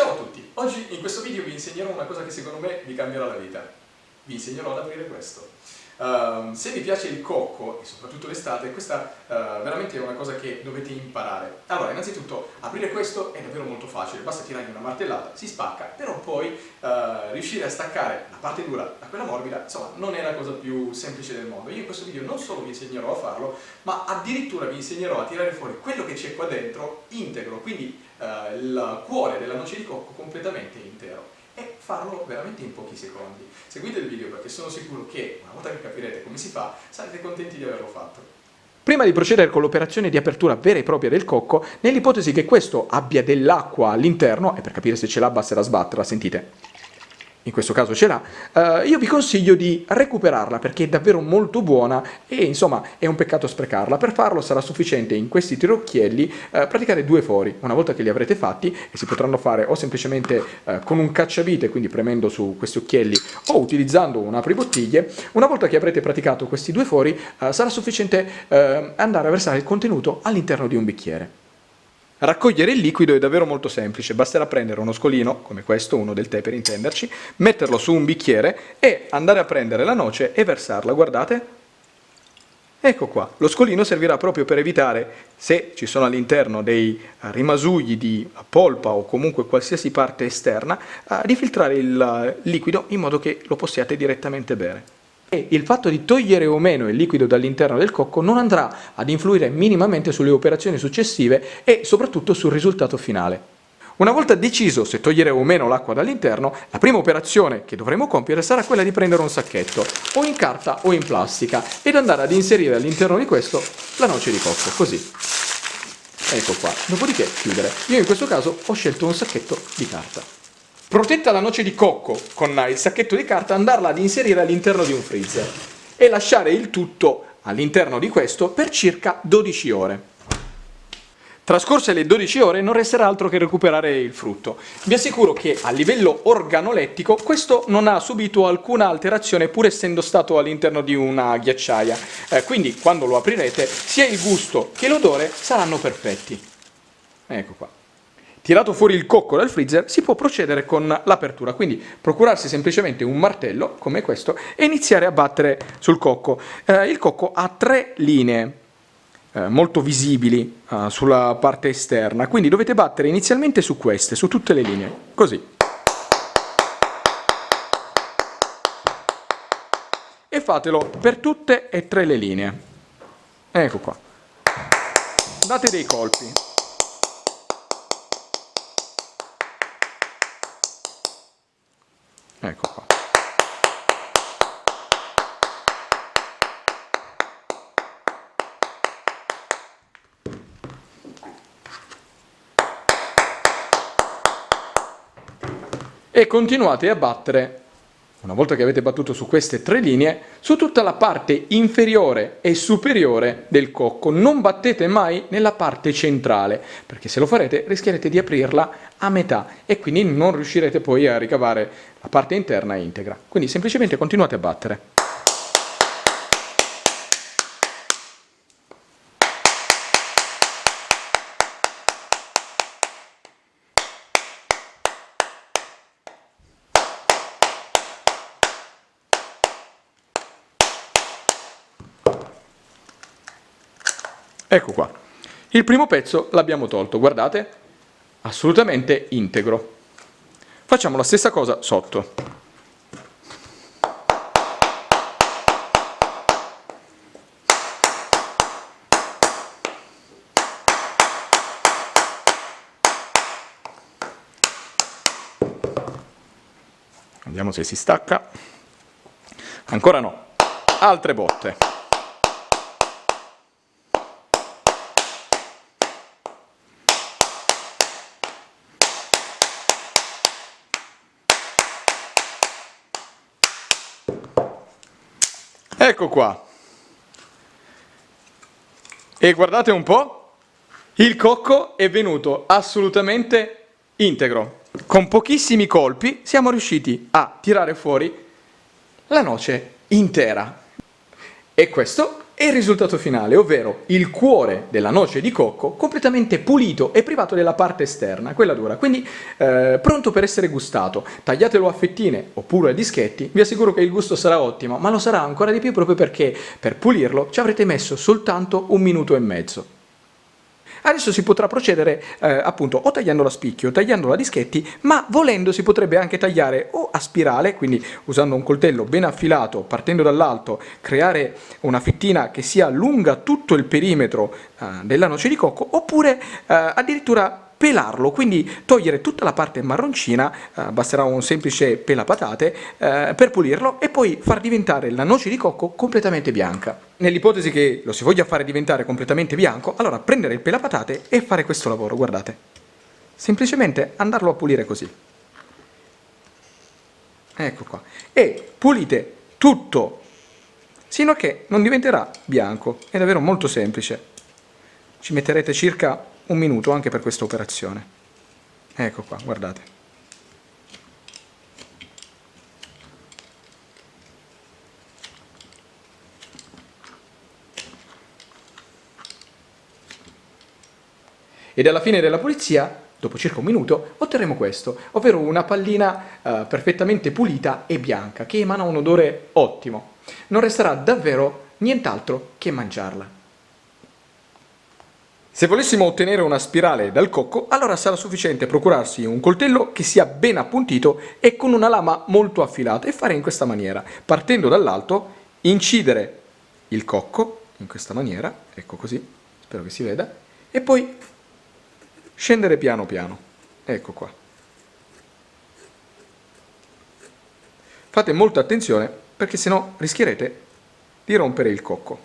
Ciao a tutti! Oggi in questo video vi insegnerò una cosa che secondo me vi cambierà la vita. Vi insegnerò ad aprire questo. Se vi piace il cocco, e soprattutto l'estate, questa veramente è una cosa che dovete imparare. Allora, innanzitutto, aprire questo è davvero molto facile, basta tirargli una martellata, si spacca, però poi riuscire a staccare la parte dura da quella morbida, insomma, non è la cosa più semplice del mondo. Io in questo video non solo vi insegnerò a farlo, ma addirittura vi insegnerò a tirare fuori quello che c'è qua dentro integro, quindi il cuore della noce di cocco completamente intero. E farlo veramente in pochi secondi. Seguite il video perché sono sicuro che una volta che capirete come si fa sarete contenti di averlo fatto. Prima di procedere con l'operazione di apertura vera e propria del cocco, nell'ipotesi che questo abbia dell'acqua all'interno, e per capire se ce l'ha basterà sbatterla, sentite? In questo caso ce l'ha, io vi consiglio di recuperarla perché è davvero molto buona e insomma è un peccato sprecarla. Per farlo sarà sufficiente in questi tirocchielli praticare 2 fori. Una volta che li avrete fatti, e si potranno fare o semplicemente con un cacciavite, quindi premendo su questi occhielli, o utilizzando un apribottiglie, una volta che avrete praticato questi 2 fori sarà sufficiente andare a versare il contenuto all'interno di un bicchiere. Raccogliere il liquido è davvero molto semplice, basterà prendere uno scolino, come questo, uno del tè per intenderci, metterlo su un bicchiere e andare a prendere la noce e versarla, guardate. Ecco qua, lo scolino servirà proprio per evitare, se ci sono all'interno dei rimasugli di polpa o comunque qualsiasi parte esterna, di filtrare il liquido in modo che lo possiate direttamente bere. E il fatto di togliere o meno il liquido dall'interno del cocco non andrà ad influire minimamente sulle operazioni successive e soprattutto sul risultato finale. Una volta deciso se togliere o meno l'acqua dall'interno, la prima operazione che dovremo compiere sarà quella di prendere un sacchetto, o in carta o in plastica, ed andare ad inserire all'interno di questo la noce di cocco, così. Ecco qua, dopodiché chiudere. Io in questo caso ho scelto un sacchetto di carta. Protetta la noce di cocco con il sacchetto di carta, andarla ad inserire all'interno di un freezer e lasciare il tutto all'interno di questo per circa 12 ore. Trascorse le 12 ore non resterà altro che recuperare il frutto. Vi assicuro che a livello organolettico questo non ha subito alcuna alterazione pur essendo stato all'interno di una ghiacciaia, quindi quando lo aprirete sia il gusto che l'odore saranno perfetti. Ecco qua. Tirato fuori il cocco dal freezer si può procedere con l'apertura, quindi procurarsi semplicemente un martello come questo e iniziare a battere sul cocco. Il cocco ha 3 linee molto visibili sulla parte esterna, quindi dovete battere inizialmente su queste, su tutte le linee, così. E fatelo per tutte e 3 le linee. Ecco qua. Date dei colpi. Ecco qua. E continuate a battere, una volta che avete battuto su queste 3 linee, su tutta la parte inferiore e superiore del cocco. Non battete mai nella parte centrale, perché se lo farete rischierete di aprirla a metà e quindi non riuscirete poi a ricavare la parte interna integra. Quindi semplicemente continuate a battere. Ecco qua, il primo pezzo l'abbiamo tolto, guardate, assolutamente integro. Facciamo la stessa cosa sotto. Vediamo se si stacca. Ancora no, altre botte. Ecco qua. E guardate un po', il cocco è venuto assolutamente integro. Con pochissimi colpi siamo riusciti a tirare fuori la noce intera. E questo E il risultato finale, ovvero il cuore della noce di cocco completamente pulito e privato della parte esterna, quella dura, quindi pronto per essere gustato. Tagliatelo a fettine oppure a dischetti, vi assicuro che il gusto sarà ottimo, ma lo sarà ancora di più proprio perché per pulirlo ci avrete messo soltanto 1 minuto e mezzo. Adesso si potrà procedere appunto o tagliandolo a spicchio o tagliandolo a dischetti, ma volendo si potrebbe anche tagliare o a spirale, quindi usando un coltello ben affilato, partendo dall'alto, creare una fettina che sia lunga tutto il perimetro della noce di cocco, oppure addirittura pelarlo, quindi togliere tutta la parte marroncina, basterà un semplice pelapatate per pulirlo e poi far diventare la noce di cocco completamente bianca. Nell'ipotesi che lo si voglia fare diventare completamente bianco, allora prendere il pelapatate e fare questo lavoro, guardate. Semplicemente andarlo a pulire così. Ecco qua. E pulite tutto, sino a che non diventerà bianco. È davvero molto semplice. Ci metterete circa 1 minuto anche per questa operazione. Ecco qua, guardate. Ed alla fine della pulizia, dopo circa 1 minuto, otterremo questo, ovvero una pallina perfettamente pulita e bianca, che emana un odore ottimo. Non resterà davvero nient'altro che mangiarla. Se volessimo ottenere una spirale dal cocco, allora sarà sufficiente procurarsi un coltello che sia ben appuntito e con una lama molto affilata e fare in questa maniera. Partendo dall'alto, incidere il cocco, in questa maniera, ecco così, spero che si veda, e poi scendere piano piano, ecco qua. Fate molta attenzione perché sennò rischierete di rompere il cocco.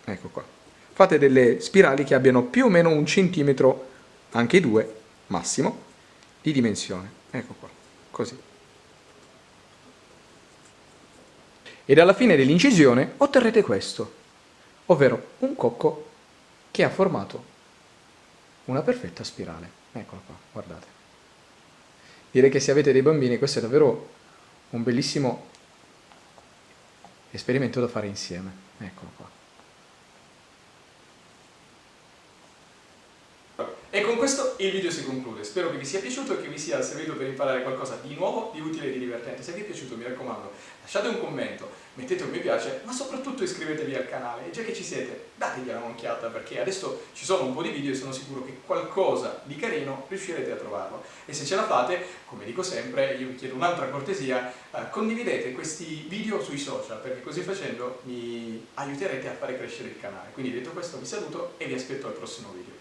Ecco qua. Fate delle spirali che abbiano più o meno 1 centimetro, anche 2 massimo, di dimensione. Ecco qua, così. Ed alla fine dell'incisione otterrete questo, ovvero un cocco che ha formato una perfetta spirale. Eccolo qua, guardate. Direi che se avete dei bambini questo è davvero un bellissimo esperimento da fare insieme. Eccolo qua. E con questo il video si conclude, spero che vi sia piaciuto e che vi sia servito per imparare qualcosa di nuovo, di utile e di divertente. Se vi è piaciuto, mi raccomando, lasciate un commento, mettete un mi piace, ma soprattutto iscrivetevi al canale e già che ci siete dategli un'occhiata perché adesso ci sono un po' di video e sono sicuro che qualcosa di carino riuscirete a trovarlo. E se ce la fate, come dico sempre, io vi chiedo un'altra cortesia, condividete questi video sui social perché così facendo mi aiuterete a fare crescere il canale. Quindi detto questo vi saluto e vi aspetto al prossimo video.